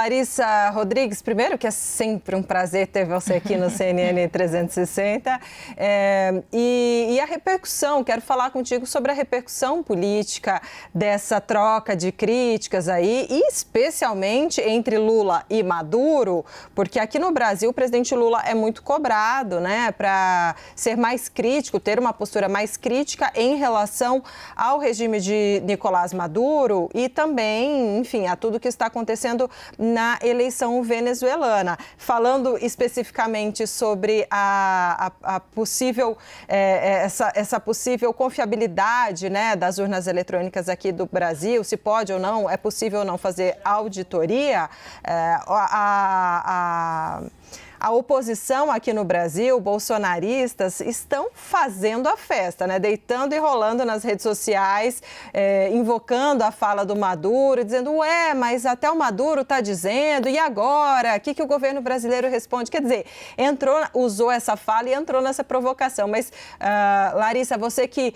Larissa Rodrigues, primeiro que é sempre um prazer ter você aqui no CNN 360 e a repercussão, quero falar contigo sobre a repercussão política dessa troca de críticas aí, e especialmente entre Lula e Maduro, porque aqui no Brasil o presidente Lula é muito cobrado, né, para ser mais crítico, ter uma postura mais crítica em relação ao regime de Nicolás Maduro e também, enfim, a tudo que está acontecendo na eleição venezuelana. Falando especificamente sobre a possível, essa possível confiabilidade, né, das urnas eletrônicas aqui do Brasil, se pode ou não, é possível ou não fazer auditoria, a oposição aqui no Brasil, bolsonaristas, estão fazendo a festa, né? Deitando e rolando nas redes sociais, invocando a fala do Maduro, dizendo, mas até o Maduro está dizendo, e agora? O que o governo brasileiro responde? Quer dizer, usou essa fala e entrou nessa provocação. Mas, Larissa, você que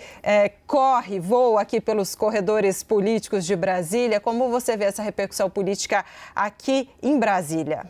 voa aqui pelos corredores políticos de Brasília, como você vê essa repercussão política aqui em Brasília?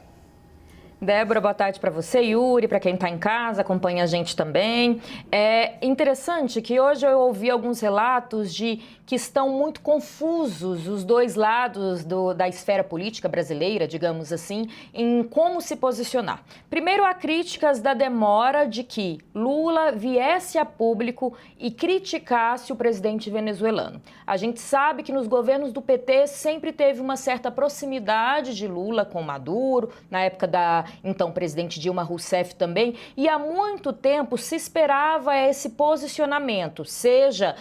Débora, boa tarde para você, Yuri, para quem está em casa, acompanha a gente também. É interessante que hoje eu ouvi alguns relatos de que estão muito confusos os dois lados da esfera política brasileira, digamos assim, em como se posicionar. Primeiro, há críticas da demora de que Lula viesse a público e criticasse o presidente venezuelano. A gente sabe que nos governos do PT sempre teve uma certa proximidade de Lula com Maduro, na época da então presidente Dilma Rousseff também, e há muito tempo se esperava esse posicionamento, seja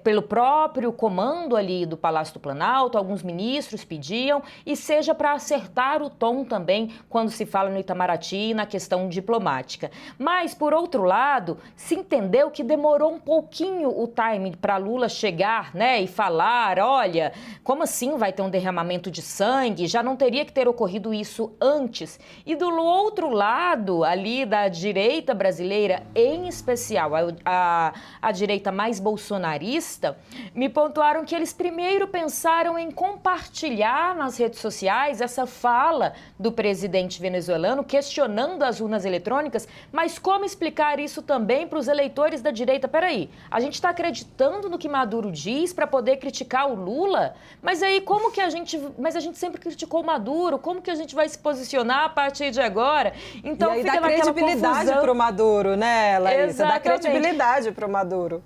pelo próprio comando ali do Palácio do Planalto, alguns ministros pediam, e seja para acertar o tom também quando se fala no Itamaraty na questão diplomática. Mas, por outro lado, se entendeu que demorou um pouquinho o timing para Lula chegar, né, e falar, olha, como assim vai ter um derramamento de sangue? Já não teria que ter ocorrido isso antes. E do outro lado, ali da direita brasileira, em especial a direita mais bolsonarista, me pontuaram que eles primeiro pensaram em compartilhar nas redes sociais essa fala do presidente venezuelano, questionando as urnas eletrônicas, mas como explicar isso também para os eleitores da direita? Peraí, a gente está acreditando no que Maduro diz para poder criticar o Lula? Mas aí como que a gente sempre criticou o Maduro, como que a gente vai se posicionar a partir de agora? Então, e aí fica dá credibilidade para o Maduro, né, Larissa? Exatamente. Dá credibilidade para o Maduro.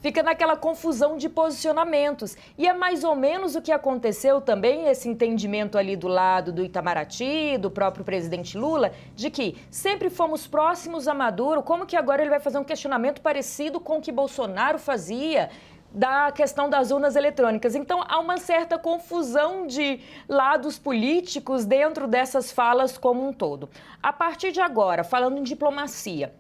Fica naquela confusão de posicionamentos. E é mais ou menos o que aconteceu também, esse entendimento ali do lado do Itamaraty, do próprio presidente Lula, de que sempre fomos próximos a Maduro, como que agora ele vai fazer um questionamento parecido com o que Bolsonaro fazia da questão das urnas eletrônicas. Então, há uma certa confusão de lados políticos dentro dessas falas como um todo. A partir de agora, falando em diplomacia,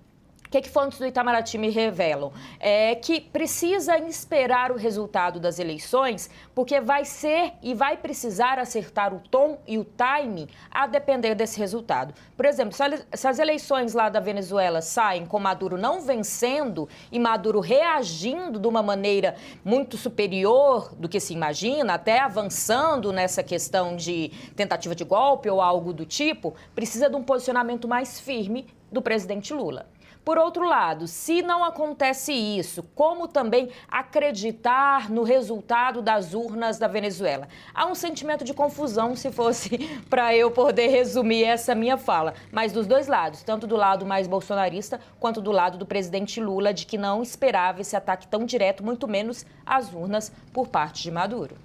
o que fontes do Itamaraty me revelam? É que precisa esperar o resultado das eleições, porque vai ser e vai precisar acertar o tom e o timing a depender desse resultado. Por exemplo, se as eleições lá da Venezuela saem com Maduro não vencendo e Maduro reagindo de uma maneira muito superior do que se imagina, até avançando nessa questão de tentativa de golpe ou algo do tipo, precisa de um posicionamento mais firme do presidente Lula. Por outro lado, se não acontece isso, como também acreditar no resultado das urnas da Venezuela? Há um sentimento de confusão, se fosse para eu poder resumir essa minha fala, mas dos dois lados, tanto do lado mais bolsonarista quanto do lado do presidente Lula, de que não esperava esse ataque tão direto, muito menos às urnas por parte de Maduro.